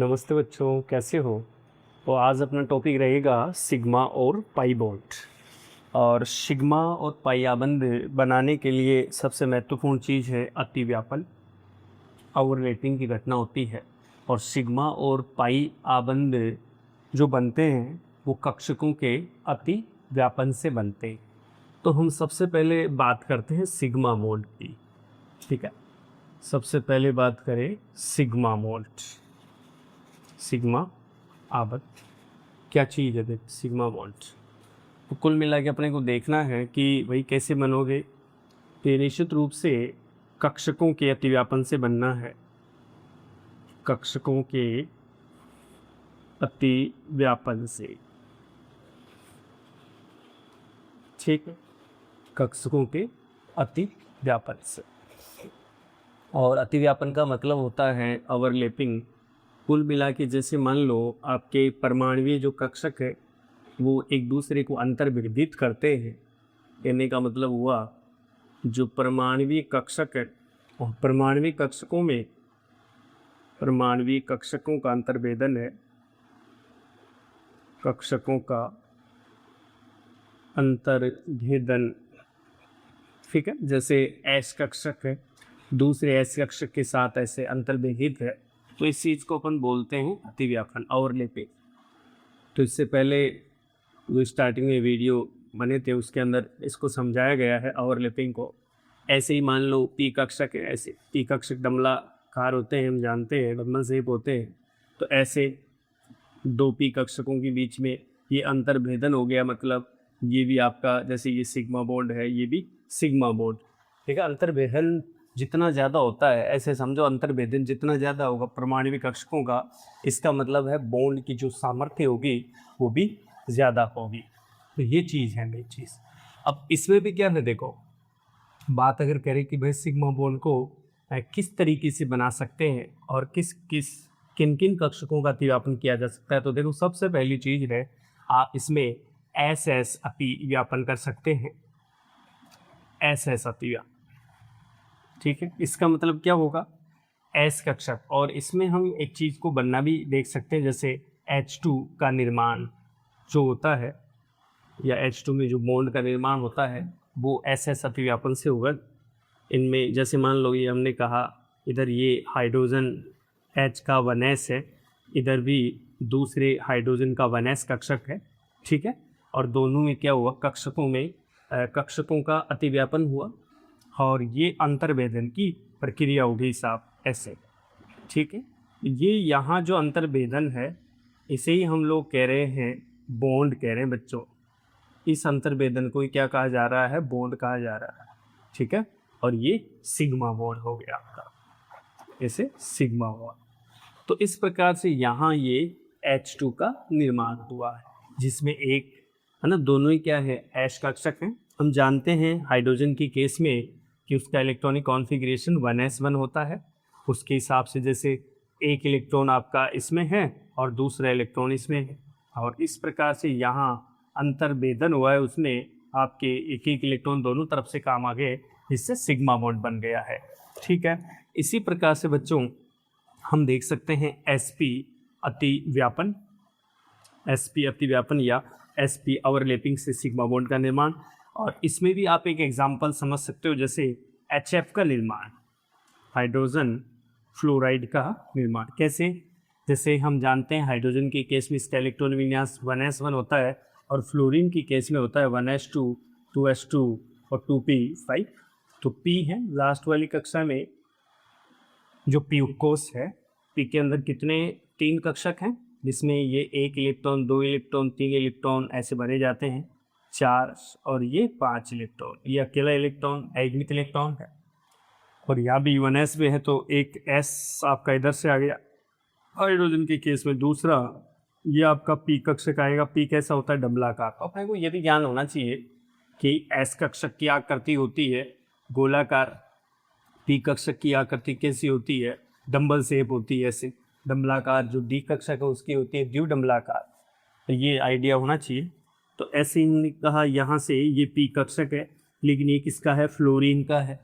नमस्ते बच्चों, कैसे हो। तो आज अपना टॉपिक रहेगा सिग्मा और पाई बॉन्ड। और सिग्मा और पाई आबंध बनाने के लिए सबसे महत्वपूर्ण चीज़ है अतिव्यापन, ओवरलैपिंग की घटना होती है। और सिग्मा और पाई आबंध जो बनते हैं वो कक्षकों के अतिव्यापन से बनते हैं। तो हम सबसे पहले बात करते हैं सिग्मा बॉन्ड की। ठीक है, सबसे पहले बात करें सिग्मा बॉन्ड। सिग्मा आबंध क्या चीज़ है। देख, सिग्मा बॉन्ड तो कुल मिला के अपने को देखना है कि भाई कैसे बनोगे। तो निश्चित रूप से कक्षकों के अतिव्यापन से बनना है। कक्षकों के अतिव्यापन से, ठीक है, कक्षकों के अतिव्यापन से। और अतिव्यापन का मतलब होता है ओवरलैपिंग। कुल मिला के जैसे मान लो आपके परमाणुवीय जो कक्षक है वो एक दूसरे को अंतर्विदित करते हैं। कहने का मतलब हुआ जो परमाणुवीय कक्षक है और परमाणुवीय कक्षकों में परमाणुवीय कक्षकों का अंतर्भेदन है। कक्षकों का अंतर्भेदन, ठीक है। जैसे एस कक्षक है दूसरे एस कक्षक के साथ ऐसे अंतर्भेदित है, तो इस चीज़ को अपन बोलते हैं अतिव्यापन, ओवरलैपिंग। तो इससे पहले जो स्टार्टिंग में वीडियो बने थे उसके अंदर इसको समझाया गया है ओवरलैपिंग को। ऐसे ही मान लो पी कक्षक है, ऐसे पी कक्षक डमलाकार होते हैं, हम जानते हैं डबल शेप होते हैं। तो ऐसे दो पी कक्षकों के बीच में ये अंतर्भेदन हो गया, मतलब ये भी आपका जैसे ये सिग्मा बॉन्ड है, ये भी सिग्मा बॉन्ड। ठीक है, अंतर्भेदन जितना ज़्यादा होता है, ऐसे समझो अंतर्भेदन जितना ज़्यादा होगा परमाणुवीय कक्षकों का, इसका मतलब है बॉन्ड की जो सामर्थ्य होगी वो भी ज़्यादा होगी। तो ये चीज़ है मेन चीज़। अब इसमें भी क्या है, देखो बात अगर करें कि भाई सिग्मा बॉन्ड को किस तरीके से बना सकते हैं और किन किन कक्षकों का अतिव्यापन किया जा सकता है। तो देखो सबसे पहली चीज़ है आप इसमें एस एस अतिव्यापन कर सकते हैं। एस एस अतिव्यापन, ठीक है। इसका मतलब क्या होगा, एस कक्षक। और इसमें हम एक चीज़ को बनना भी देख सकते हैं, जैसे H2 का निर्माण जो होता है या H2 में जो बॉन्ड का निर्माण होता है वो एस एस अतिव्यापन से होगा। इनमें जैसे मान लो ये हमने कहा इधर ये हाइड्रोजन H का 1s है, इधर भी दूसरे हाइड्रोजन का 1s कक्षक है, ठीक है। और दोनों में क्या हुआ, कक्षकों में कक्षकों का अतिव्यापन हुआ और ये अंतर्भेदन की प्रक्रिया होगी साहब, ऐसे, ठीक है। ये यहाँ जो अंतर्भेदन है इसे ही हम लोग कह रहे हैं बॉन्ड कह रहे हैं बच्चों। इस अंतर्भेदन को क्या कहा जा रहा है, बॉन्ड कहा जा रहा है, ठीक है। और ये सिग्मा बॉन्ड हो गया आपका, ऐसे सिग्मा बॉन्ड। तो इस प्रकार से यहाँ ये H2 का निर्माण हुआ है, जिसमें एक है ना, दोनों ही क्या है, एस कक्षक हैं। हम जानते हैं हाइड्रोजन की केस में कि उसका इलेक्ट्रॉनिक कॉन्फ़िगरेशन 1s1 होता है। उसके हिसाब से जैसे एक इलेक्ट्रॉन आपका इसमें है और दूसरा इलेक्ट्रॉन इसमें है, और इस प्रकार से यहाँ अंतर्भेदन हुआ है, उसमें आपके एक एक इलेक्ट्रॉन दोनों तरफ से काम आ गए, जिससे सिग्मा बॉन्ड बन गया है, ठीक है। इसी प्रकार से बच्चों हम देख सकते हैं sp अतिव्यापन, sp अतिव्यापन या sp ओवरलैपिंग से सिग्मा बॉन्ड का निर्माण। और इसमें भी आप एक एग्जांपल समझ सकते हो, जैसे HF का निर्माण, हाइड्रोजन फ्लोराइड का निर्माण। कैसे, जैसे हम जानते हैं हाइड्रोजन के केस में इसका इलेक्ट्रॉन विन्यास 1s1 होता है और फ्लोरीन की केस में होता है 1s2 2s2 और 2p5। तो p है लास्ट वाली कक्षा में जो p कोष है, p के अंदर कितने 3 कक्षक हैं, जिसमें ये 1 इलेक्ट्रॉन 2 इलेक्ट्रॉन 3 इलेक्ट्रॉन ऐसे बने जाते हैं, 4 और ये 5 इलेक्ट्रॉन। ये अकेला इलेक्ट्रॉन एकमित इलेक्ट्रॉन है और यहाँ भी 1s में है, तो एक s आपका इधर से आ गया। हाइड्रोजन के केस में दूसरा ये आपका p कक्षक आएगा। p कैसा होता है, डबलाकार। तो अपने को ये भी ज्ञान होना चाहिए कि s कक्षक की आकृति होती है गोलाकार, p कक्षक की आकृति कैसी होती है, डम्बल शेप होती है, ऐसे डम्बलाकार। जो d कक्षक है उसकी होती है द्विडम्बलाकार। तो ये आइडिया होना चाहिए। तो ऐसे हमने कहा यहाँ से ये p कक्षक है, लेकिन ये किसका है, फ्लोरीन का है,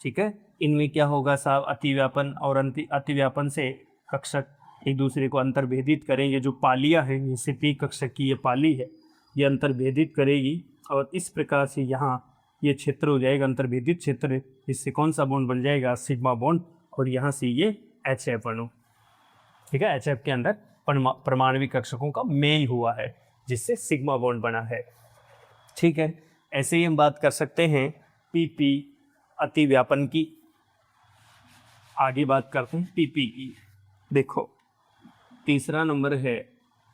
ठीक है। इनमें क्या होगा साहब, अतिव्यापन, और अतिव्यापन से कक्षक एक दूसरे को अंतर्भेदित करेंगे। जो पालियाँ हैं, जैसे पी कक्षक की ये पाली है, ये अंतर्भेदित करेगी और इस प्रकार से यहाँ ये क्षेत्र हो जाएगा अंतर्भेदित क्षेत्र। इससे कौन सा बॉन्ड बन जाएगा? Sigma bond. और यहाँ से ये HF अणु, ठीक है, HF के अंदर परमाणविक कक्षकों का मेल हुआ है जिससे सिग्मा बॉन्ड बना है। ठीक है, ऐसे ही हम बात कर सकते हैं PP अतिव्यापन की। आगे बात करते हैं PP की। देखो तीसरा नंबर है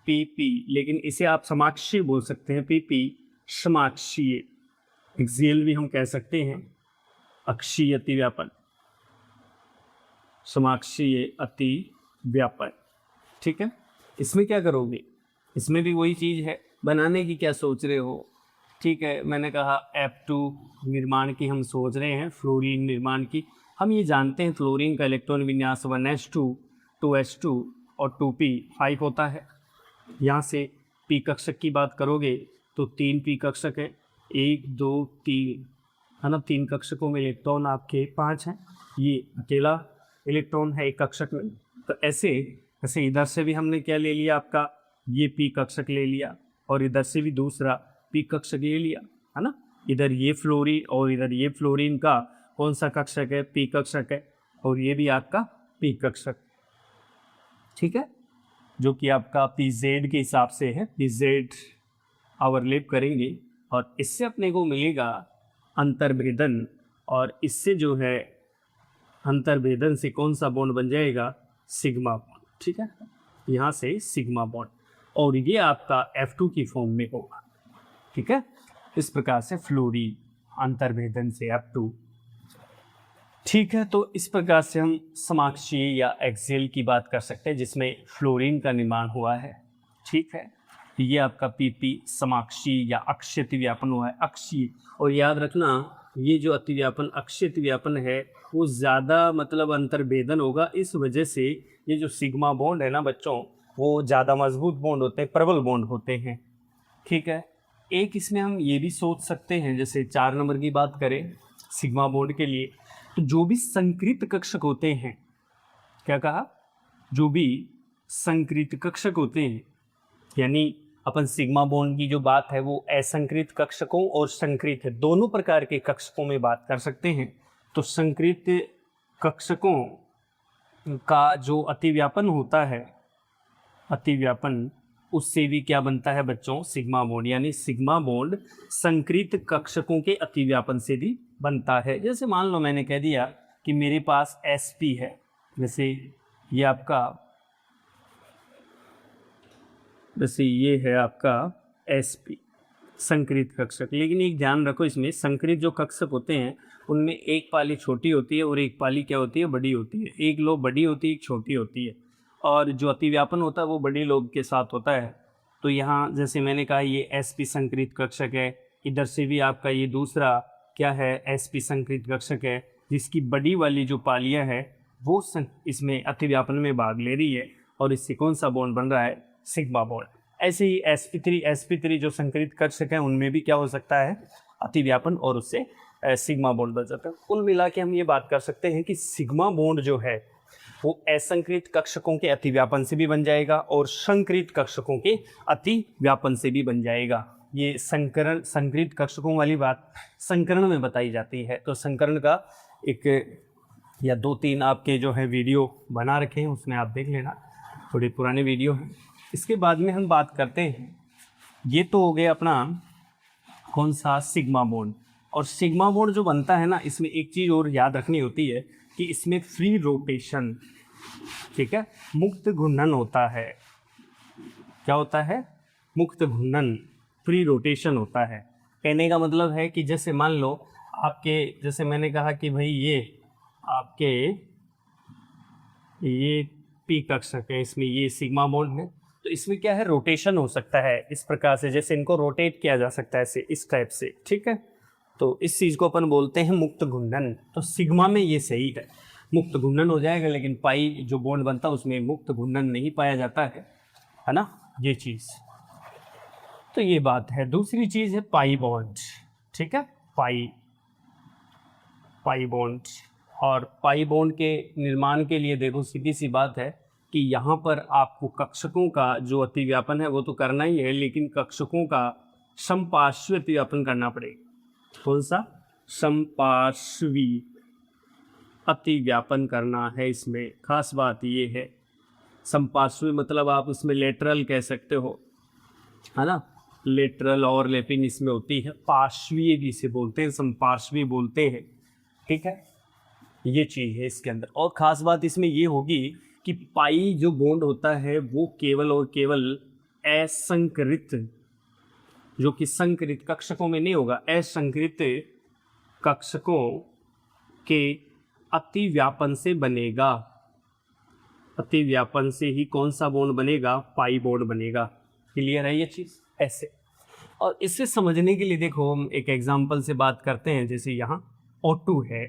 PP, लेकिन इसे आप समाक्षीय बोल सकते हैं। PP समाक्षीय, एक्सियल भी हम कह सकते हैं। अक्षीय अतिव्यापन, समाक्षीय अतिव्यापन। ठीक है, इसमें क्या करोगे? इसमें भी वही चीज़ है, बनाने की क्या सोच रहे हो? ठीक है, मैंने कहा F2 निर्माण की हम सोच रहे हैं, फ्लोरीन निर्माण की। हम ये जानते हैं फ्लोरीन का इलेक्ट्रॉन विन्यास 1s2 2s2 और 2p5 होता है। यहाँ से P कक्षक की बात करोगे तो 3 P कक्षक है, 1 2 3, है ना। 3 कक्षकों में इलेक्ट्रॉन आपके 5 हैं। ये अकेला इलेक्ट्रॉन है एक कक्षक में। तो ऐसे इधर से भी हमने क्या ले लिया, आपका ये P कक्षक ले लिया और इधर से भी दूसरा P कक्षक ले लिया, है ना। इधर ये फ्लोरीन और इधर ये फ्लोरीन का कौन सा कक्षक है? P कक्षक है। और ये भी आपका P कक्षक, ठीक है, जो कि आपका PZ के हिसाब से है। PZ ओवरलैप करेंगे और इससे अपने को मिलेगा अंतर्भेदन। और इससे जो है अंतर्भेदन से कौन सा बॉन्ड बन जाएगा? Sigma bond. ठीक है, यहाँ से सिग्मा बॉन्ड, और ये आपका F2 की फॉर्म में होगा। ठीक है, इस प्रकार से फ्लोरीन अंतर्भेदन से F2। ठीक है, तो इस प्रकार से हम समाक्षीय या एक्सियल की बात कर सकते हैं जिसमें फ्लोरीन का निर्माण हुआ है। ठीक है, ये आपका PP समाक्षीय या अक्षीय अतिव्यापन हुआ है, अक्षीय। और याद रखना, ये जो अतिव्यापन अक्षीय अतिव्यापन है वो ज़्यादा मतलब अंतर्भेदन होगा। इस वजह से ये जो सिग्मा बॉन्ड है ना बच्चों, वो ज़्यादा मजबूत बॉन्ड होते हैं, प्रबल बॉन्ड होते हैं। ठीक है, एक इसमें हम ये भी सोच सकते हैं, जैसे 4 नंबर की बात करें सिग्मा बॉन्ड के लिए, तो जो भी संकृत कक्षक होते हैं, क्या कहा? जो भी संकृत कक्षक होते हैं, यानी अपन सिग्मा बॉन्ड की जो बात है वो असंकृत कक्षकों और संकृत दोनों प्रकार के कक्षकों में बात कर सकते हैं। तो संकृत कक्षकों का जो अतिव्यापन होता है, अतिव्यापन, उससे भी क्या बनता है बच्चों? Sigma bond. यानी सिग्मा बॉन्ड संकृत कक्षकों के अतिव्यापन से भी बनता है। जैसे मान लो मैंने कह दिया कि मेरे पास Sp है, जैसे ये आपका, जैसे ये है आपका Sp संकृत कक्षक। लेकिन एक ध्यान रखो, इसमें संकृत जो कक्षक होते हैं उनमें एक पाली छोटी होती है और एक पाली क्या होती है? बड़ी होती है। एक लोब बड़ी होती है, एक छोटी होती है। और जो अतिव्यापन होता है वो बड़ी लोब के साथ होता है। तो यहाँ जैसे मैंने कहा ये Sp संकृत कक्षक है, इधर से भी आपका ये दूसरा क्या है? Sp संकृत कक्षक है, जिसकी बड़ी वाली जो पालियाँ है वो इसमें अतिव्यापन में भाग ले रही है और इससे कौन सा बॉन्ड बन रहा है? Sigma bond. ऐसे ही sp3 जो संकृत कक्षक हैं उनमें भी क्या हो सकता है? अतिव्यापन, और उससे सिग्मा बॉन्ड बन जाता है। कुल मिला के हम ये बात कर सकते हैं कि सिग्मा बॉन्ड जो है वो असंकृत कक्षकों के अतिव्यापन से भी बन जाएगा और संकृत कक्षकों के अतिव्यापन से भी बन जाएगा। ये संकृत कक्षकों वाली बात संकरण में बताई जाती है। तो संकरण का एक या 2-3 आपके जो है वीडियो बना रखे हैं, उसमें आप देख लेना, थोड़े पुराने वीडियो हैं। इसके बाद में हम बात करते हैं, ये तो हो गया अपना कौन सा? Sigma bond. और सिग्मा बॉन्ड जो बनता है ना, इसमें एक चीज़ और याद रखनी होती है कि इसमें फ्री रोटेशन, ठीक है, मुक्त घूर्णन होता है। क्या होता है? मुक्त घूर्णन, फ्री रोटेशन होता है। कहने का मतलब है कि जैसे मान लो आपके, जैसे मैंने कहा कि भाई ये आपके ये P कक्षक है, इसमें ये सिग्मा बॉन्ड है, तो इसमें क्या है? रोटेशन हो सकता है इस प्रकार से, जैसे इनको रोटेट किया जा सकता है ऐसे, इस टाइप से। ठीक है, तो इस चीज़ को अपन बोलते हैं मुक्त घूर्णन। तो सिग्मा में ये सही है, मुक्त घूर्णन हो जाएगा, लेकिन पाई जो बॉन्ड बनता है उसमें मुक्त घूर्णन नहीं पाया जाता है ना, ये चीज़। तो ये बात है। दूसरी चीज़ है पाई बॉन्ड। ठीक है, पाई बॉन्ड। और पाई बॉन्ड के निर्माण के लिए देखो सीधी सी बात है कि कि यहाँ पर आपको कक्षकों का जो अतिव्यापन है वो तो करना ही है, लेकिन कक्षकों का समपार्श्वी अतिव्यापन करना पड़ेगा। कौन सा? समपार्श्वी अतिव्यापन करना है। इसमें खास बात ये है, समपार्श्वी मतलब आप उसमें लेटरल कह सकते हो, है ना, लेटरल ओवरलैपिंग इसमें होती है। पार्श्वीय भी इसे बोलते हैं, समपार्श्वी बोलते हैं, ठीक है। ये चीज़ है इसके अंदर। और ख़ास बात इसमें ये होगी कि पाई जो बॉन्ड होता है वो केवल और केवल असंकृत, जो कि संकृत कक्षकों में नहीं होगा, असंकृत कक्षकों के अतिव्यापन से बनेगा। अतिव्यापन से ही कौन सा बॉन्ड बनेगा? पाई बॉन्ड बनेगा। क्लियर है ये चीज़? ऐसे। और इससे समझने के लिए देखो हम एक एग्जांपल से बात करते हैं। जैसे यहाँ O2 है,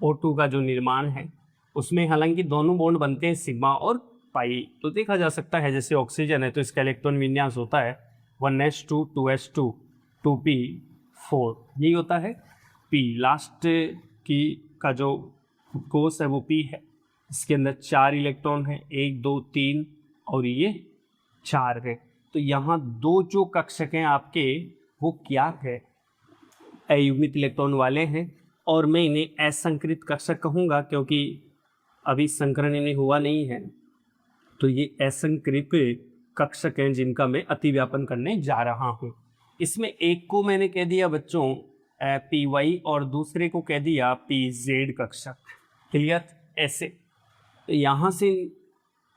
O2 का जो निर्माण है उसमें हालांकि दोनों बॉन्ड बनते हैं सिग्मा और पाई। तो देखा जा सकता है जैसे ऑक्सीजन है तो इसका इलेक्ट्रॉन विन्यास होता है 1s2 2s2 2p4, यही होता है। P लास्ट की का जो कोष है वो P है। इसके अंदर 4 इलेक्ट्रॉन है, 1 2 3 और ये 4 है। तो यहाँ दो जो कक्षक हैं आपके वो क्या है? अयुग्मित इलेक्ट्रॉन वाले हैं। और मैं इन्हें असंकृत कक्षक कहूँगा क्योंकि अभी संकरण इन्हें हुआ नहीं है। तो ये असंकृत कक्षक हैं जिनका मैं अतिव्यापन करने जा रहा हूँ। इसमें एक को मैंने कह दिया बच्चों PY और दूसरे को कह दिया PZ कक्षक। क्लियर? ऐसे तो यहाँ से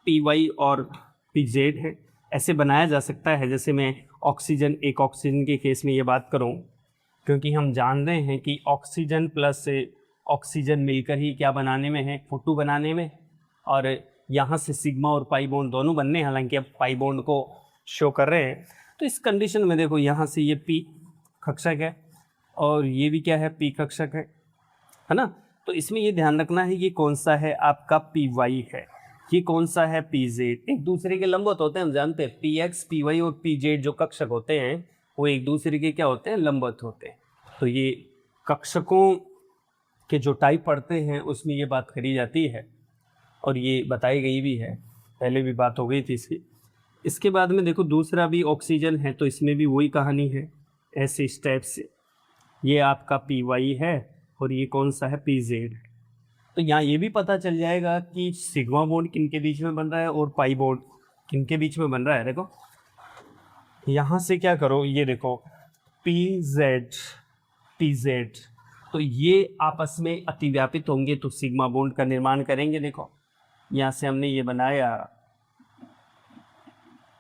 PY और PZ है, ऐसे बनाया जा सकता है। जैसे मैं ऑक्सीजन, एक ऑक्सीजन के केस में ये बात करूँ, क्योंकि हम जान रहे हैं कि ऑक्सीजन प्लस ऑक्सीजन मिलकर ही क्या बनाने में है? O2 बनाने में। और यहाँ से सिग्मा और पाई बॉन्ड दोनों बनने हैं, हालांकि अब पाई बॉन्ड को शो कर रहे हैं। तो इस कंडीशन में देखो यहाँ से ये P कक्षक है और ये भी क्या है? P कक्षक है ना। तो इसमें ये ध्यान रखना है ये कौन सा है? आपका PY है। ये कौन सा है? PZ। एक दूसरे के लंबवत होते हैं, हम जानते हैं। PX PY और PZ जो कक्षक होते हैं वो एक दूसरे के क्या होते हैं? लंबवत होते हैं। तो ये कक्षकों के जो टाइप पढ़ते हैं उसमें ये बात करी जाती है और ये बताई गई भी है, पहले भी बात हो गई थी इसकी। इसके बाद में देखो दूसरा भी ऑक्सीजन है तो इसमें भी वही कहानी है, ऐसे स्टेप से। ये आपका PY है और ये कौन सा है? PZ है। तो यहाँ ये भी पता चल जाएगा कि सिग्मा बॉन्ड किन के बीच में बन रहा है और पाई बॉन्ड किन के बीच में बन रहा है। देखो यहाँ से क्या करो, ये देखो PZ तो ये आपस में अतिव्यापित होंगे तो सिग्मा बॉन्ड का निर्माण करेंगे। देखो यहाँ से हमने ये बनाया,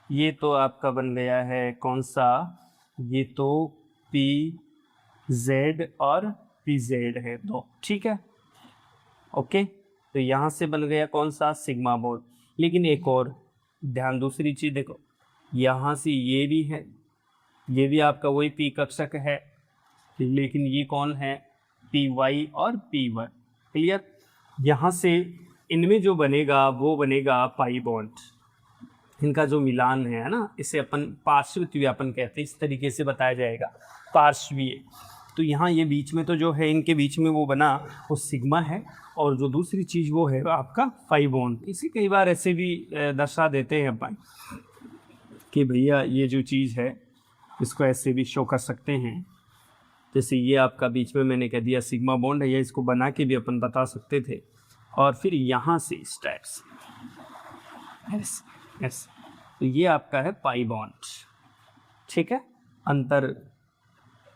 ये तो आपका बन गया है कौन सा? ये तो PZ और PZ है दो, ठीक है, ओके। तो यहाँ से बन गया कौन सा? Sigma bond. लेकिन एक और ध्यान, दूसरी चीज़ देखो, यहाँ से ये भी है, ये भी आपका वही P कक्षक है, लेकिन ये कौन है? PY और P1। क्लियर? यहाँ से इनमें जो बनेगा वो बनेगा पाई बॉन्ड। इनका जो मिलान है ना, इसे अपन पार्श्व अतिव्यापन कहते हैं। इस तरीके से बताया जाएगा, पार्श्वीय। तो यहाँ ये बीच में तो जो है इनके बीच में वो बना वो सिग्मा है और जो दूसरी चीज़ वो है आपका पाई बॉन्ड। इसे कई बार ऐसे भी दर्शा देते हैं अपन कि भैया ये जो चीज़ है इसको ऐसे भी शो कर सकते हैं। जैसे ये आपका बीच में मैंने कह दिया सिग्मा बॉन्ड है, या इसको बना के भी अपन बता सकते थे। और फिर यहाँ से इस टाइप से ऐसे तो ये आपका है पाई बॉन्ड, ठीक है। अंतर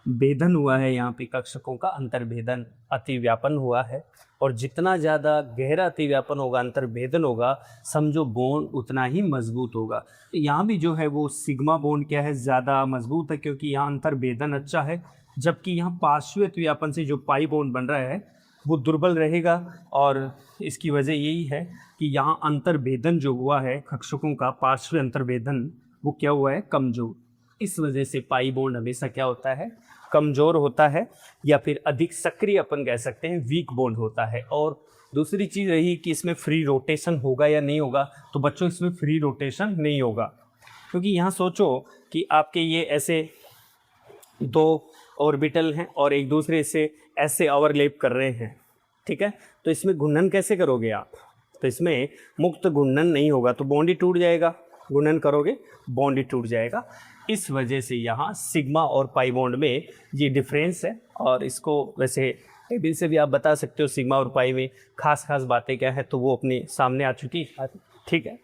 भेदन हुआ है यहाँ पे, कक्षकों का अंतर्भेदन, अतिव्यापन हुआ है। और जितना ज़्यादा गहरा अतिव्यापन होगा, अंतर्भेदन होगा, समझो बॉन्ड उतना ही मजबूत होगा। तो यहाँ भी जो है वो सिग्मा बॉन्ड क्या है? ज़्यादा मजबूत है क्योंकि यहाँ अंतर्भेदन अच्छा है, जबकि यहाँ पार्श्व अतिव्यापन से जो पाई बॉन्ड बन रहा है वो दुर्बल रहेगा। और इसकी वजह यही है कि यहाँ अंतर्भेदन जो हुआ है कक्षकों का, पार्श्व अंतर्भेदन, वो क्या हुआ है? कमजोर। इस वजह से पाई बॉन्ड हमेशा क्या होता है? कमजोर होता है, या फिर अधिक सक्रिय अपन कह सकते हैं वीक बॉन्ड होता है। और दूसरी चीज़ रही कि इसमें फ्री रोटेशन होगा या नहीं होगा, तो बच्चों इसमें फ्री रोटेशन नहीं होगा, क्योंकि यहाँ सोचो कि आपके ये ऐसे दो ऑर्बिटल हैं और एक दूसरे से ऐसे ओवरलैप कर रहे हैं, ठीक है। तो इसमें घूर्णन कैसे करोगे आप? तो इसमें मुक्त घूर्णन नहीं होगा, तो बॉन्ड ही टूट जाएगा, घूर्णन करोगे बॉन्ड ही टूट जाएगा। इस वजह से यहाँ सिग्मा और पाई बॉन्ड में ये डिफरेंस है, और इसको वैसे टेबल से भी आप बता सकते हो सिग्मा और पाई में खास बातें क्या है, तो वो अपने सामने आ चुकी है। ठीक है,